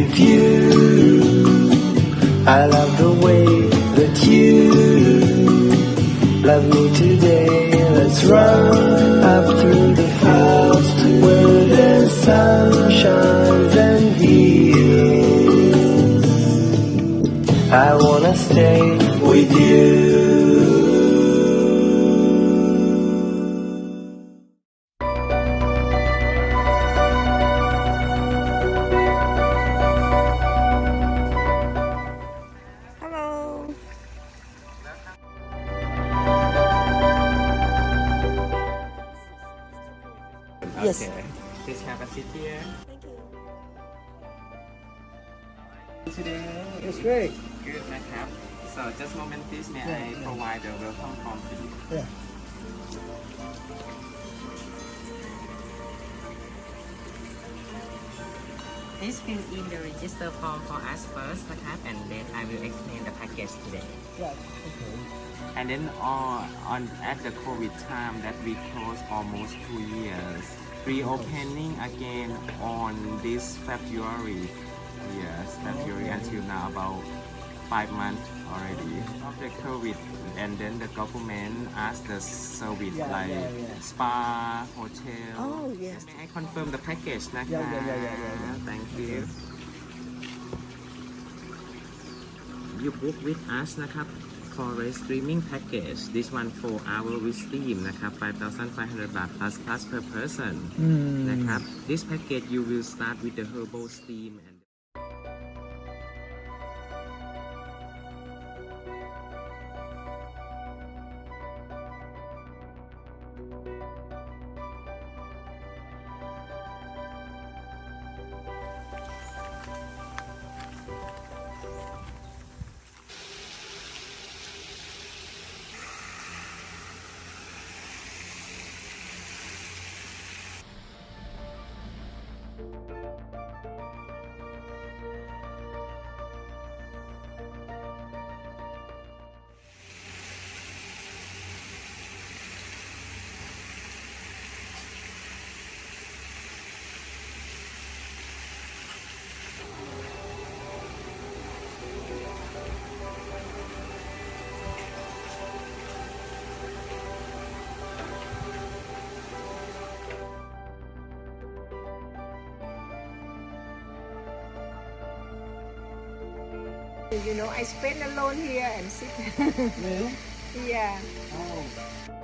with you. I love the way that you love me today. Let's run up through the fields where the sun shines and heals. I wanna stay with you. Yes. Okay. Please have a seat here. Thank you. Today. It's great. Good,นะครับ. So just a moment please, may I provide the welcome form to you? Yeah. Please fill in the register form for us first, นะครับ and then I will explain the package today. Yeah. Okay. And then at the COVID time that we closed almost 2 years, reopening again on this February. Yes, February until now about 5 months already. After COVID, and then the government asked the service like spa, hotel. Oh, yes. May I confirm the package นะคะ Yeah. Thank you. You book with us นะครับ for a streaming package. This one 4 hour with steam นะครับ 5,500 baht plus per person นะครับ This package you will start with the herbal steam and You know, I spend alone here and sit. Really? Yeah. Oh.